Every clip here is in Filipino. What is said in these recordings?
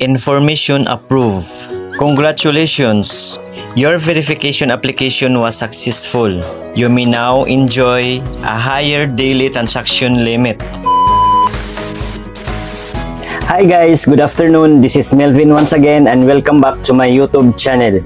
Information approved. Congratulations! Your verification application was successful. You may now enjoy a higher daily transaction limit. Hi guys, good afternoon. This is Melvin once again and welcome back to my YouTube channel.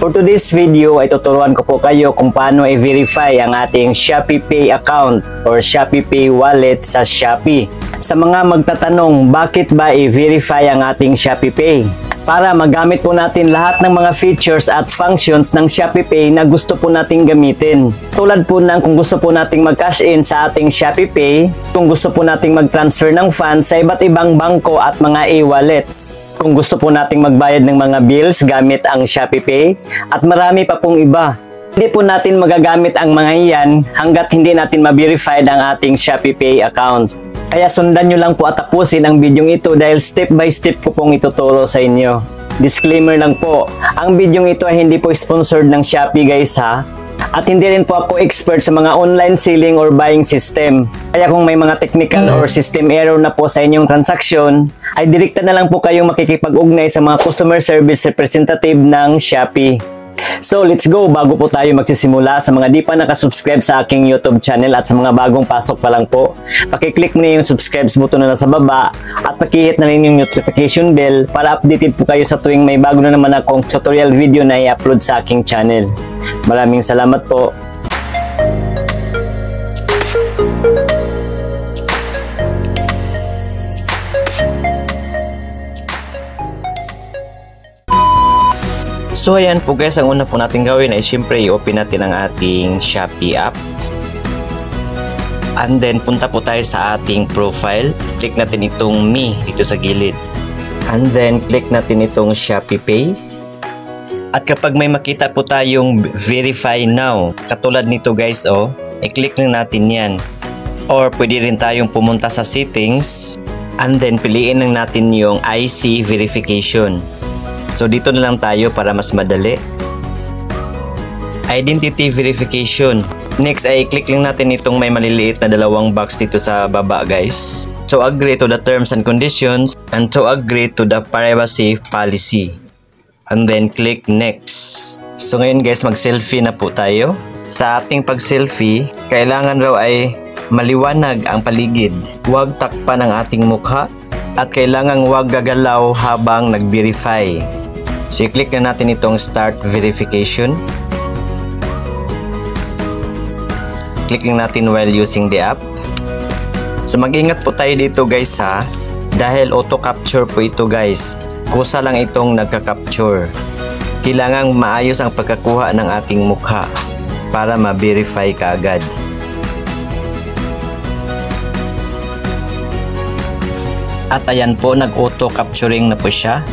For today's video ay tuturuan ko po kayo kung paano i-verify ang ating Shopee Pay account or Shopee Pay wallet sa Shopee. Sa mga magtatanong, bakit ba i-verify ang ating Shopee Pay? Para magamit po natin lahat ng mga features at functions ng Shopee Pay na gusto po nating gamitin. Tulad po ng kung gusto po nating mag-cash in sa ating Shopee Pay, kung gusto po nating mag-transfer ng funds sa iba't ibang bangko at mga e-wallets, kung gusto po nating magbayad ng mga bills gamit ang Shopee Pay, at marami pa pong iba. Hindi po natin magagamit ang mga iyan hanggat hindi natin ma-verified ang ating Shopee Pay account. Kaya sundan nyo lang po at tapusin ang bidyong ito dahil step by step ko pong ituturo sa inyo. Disclaimer lang po, ang bidyong ito ay hindi po sponsored ng Shopee guys ha. At hindi rin po ako expert sa mga online selling or buying system. Kaya kung may mga technical or system error na po sa inyong transaksyon, ay direkta na lang po kayong makikipag-ugnay sa mga customer service representative ng Shopee. So let's go! Bago po tayo magsisimula, sa mga di pa nakasubscribe sa aking YouTube channel at sa mga bagong pasok pa lang po, pakiclick mo na yung subscribe button na nasa baba at pakihit na rin yung notification bell para updated po kayo sa tuwing may bago na naman akong tutorial video na i-upload sa aking channel. Maraming salamat po! So ayan po guys, ang una po natin gawin ay siyempre i-open natin ang ating Shopee app. And then punta po tayo sa ating profile. Click natin itong Me dito sa gilid. And then click natin itong Shopee Pay. At kapag may makita po tayong Verify Now, katulad nito guys i-click lang natin yan. Or pwede rin tayong pumunta sa settings and then piliin lang natin yung IC verification. So dito na lang tayo para mas madali. Identity verification. Next ay i-click lang natin itong may maliliit na dalawang box dito sa baba guys. So agree to the terms and conditions and to agree to the privacy policy. And then click next. So ngayon guys, mag-selfie na po tayo. Sa ating pag-selfie, kailangan raw ay maliwanag ang paligid. Huwag takpan ang ating mukha at kailangan huwag gagalaw habang nag-verify. So i-click na natin itong Start Verification. Click lang natin while using the app. So mag-ingat po tayo dito guys ha, dahil auto-capture po ito guys. Kusa lang itong nagka-capture. Kailangang maayos ang pagkakuha ng ating mukha para ma-verify ka agad. At ayan po, nag-auto-capturing na po siya.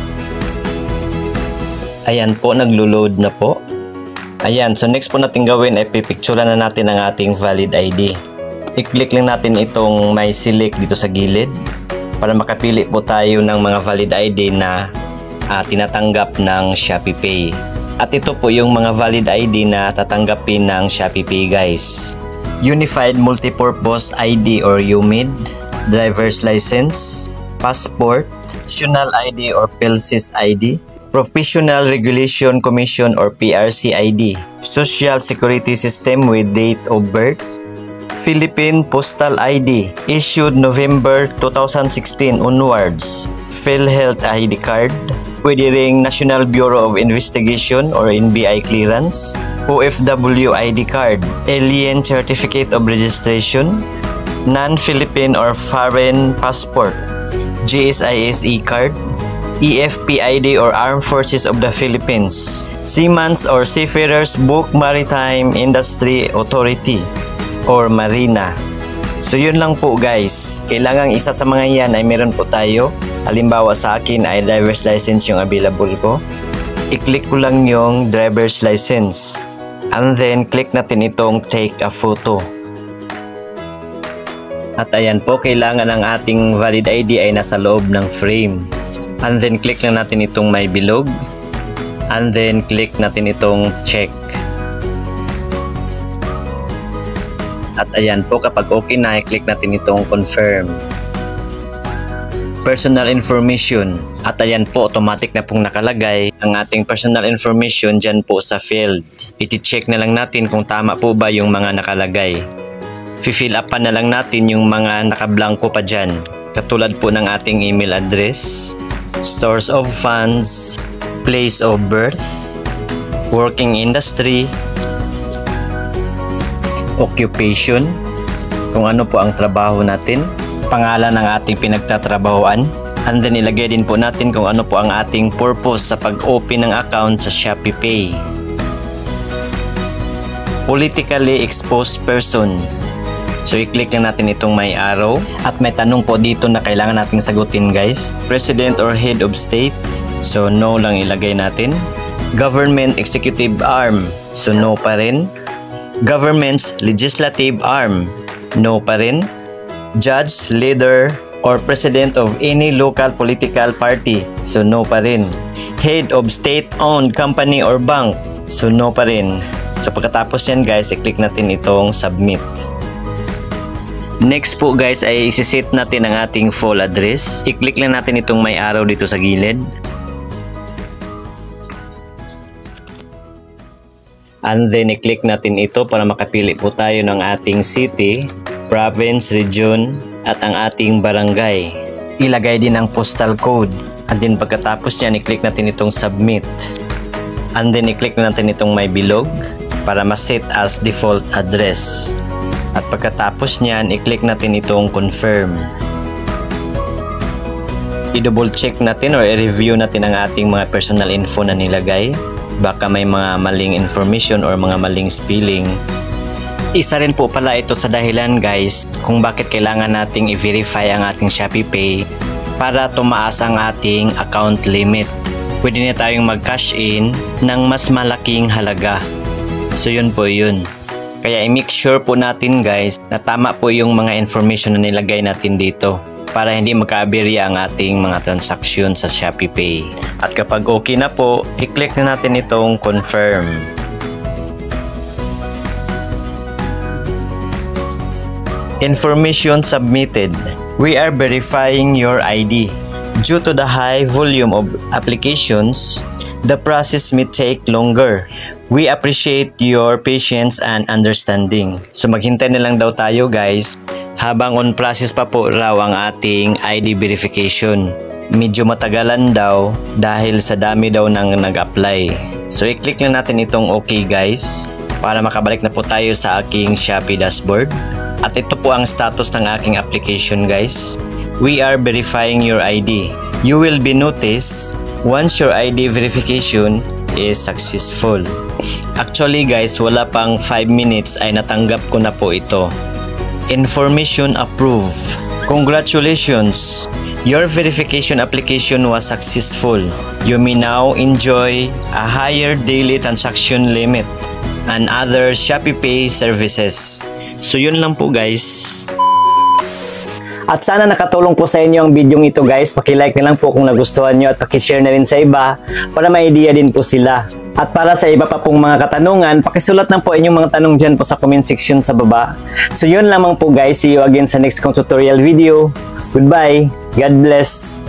Ayan po, naglo-load na po. Ayan, so next po natin gawin ay pipicturean na natin ang ating valid ID. I-click lang natin itong may select dito sa gilid para makapili po tayo ng mga valid ID na tinatanggap ng Shopee Pay. At ito po yung mga valid ID na tatanggapin ng Shopee Pay guys. Unified Multipurpose ID or UMID, Driver's License, Passport, National ID or PhilSys ID, Professional Regulation Commission or PRC ID, Social Security System with date of birth, Philippine Postal ID issued November 2016 onwards, PhilHealth ID card, pwede ring National Bureau of Investigation or NBI clearance, OFW ID card, Alien Certificate of Registration, Non-Philippine or Foreign Passport, GSIS E-Card, EFP ID or Armed Forces of the Philippines, Seamen's or Seafarers Book Maritime Industry Authority or Marina. So yun lang po guys, kailangan isa sa mga yan ay meron po tayo. Halimbawa sa akin ay driver's license yung available ko. I-click ko lang yung driver's license and then click natin itong take a photo. At ayan po, kailangan ang ating valid ID ay nasa loob ng frame. And then click lang natin itong may bilog. And then click natin itong check. At ayan po, kapag okay na, i-click natin itong confirm. personal information. At ayan po, automatic na pong nakalagay ang ating personal information dyan po sa field. Iti-check na lang natin kung tama po ba yung mga nakalagay. Fill up pa na lang natin yung mga nakablangko pa dyan. Katulad po ng ating email address, source of funds, place of birth, working industry, occupation, kung ano po ang trabaho natin, pangalan ng ating pinagtatrabahoan, and then ilagay din po natin kung ano po ang ating purpose sa pag-open ng account sa Shopee Pay. Politically exposed person. So i-click lang natin itong may arrow at may tanong po dito na kailangan nating sagutin guys. President or head of state. So no lang ilagay natin. Government executive arm. So no pa rin. Government's legislative arm. No pa rin. Judge, leader, or president of any local political party. So no pa rin. Head of state-owned company or bank. So no pa rin. So pagkatapos yan guys, i-click natin itong submit. Next po guys ay isi-set natin ang ating full address. I-click lang natin itong may arrow dito sa gilid. And then i-click natin ito para makapili po tayo ng ating city, province, region, at ang ating barangay. Ilagay din ang postal code. And then pagkatapos niyan, i-click natin itong submit. And then i-click natin itong may bilog para ma-set as default address. At pagkatapos niyan, i-click natin itong confirm. I-double check natin or i-review natin ang ating mga personal info na nilagay. Baka may mga maling information or mga maling spelling. Isa rin po pala ito sa dahilan guys kung bakit kailangan nating i-verify ang ating Shopee Pay para tumaas ang ating account limit. Pwede na tayong mag-cash in ng mas malaking halaga. So yun po yun. Kaya i-make sure po natin guys na tama po yung mga information na nilagay natin dito para hindi magka-aberya ang ating mga transaksyon sa Shopee Pay. At kapag okay na po, i-click na natin itong confirm. Information submitted. We are verifying your ID. Due to the high volume of applications, the process may take longer. We appreciate your patience and understanding. So maghintay na lang daw tayo guys habang on process pa po raw ang ating ID verification. Medyo matagalan daw dahil sa dami daw nang nag-apply. So i-click lang natin itong okay guys para makabalik na po tayo sa aking Shopee dashboard. At ito po ang status ng aking application guys. We are verifying your ID. You will be noticed once your ID verification is successful. Actually guys, wala pang 5 minutes ay natanggap ko na po ito. Information approved. Congratulations! Your verification application was successful. You may now enjoy a higher daily transaction limit and other Shopee Pay services. So yun lang po guys. At sana nakatulong po sa inyo ang video ito guys. Paki-like na lang po kung nagustuhan nyo at paki-share na rin sa iba para may idea din po sila. At para sa iba pa pong mga katanungan, pakisulat lang po inyong mga tanong dyan po sa comment section sa baba. So yun lamang po guys. See you again sa next kong tutorial video. Goodbye. God bless.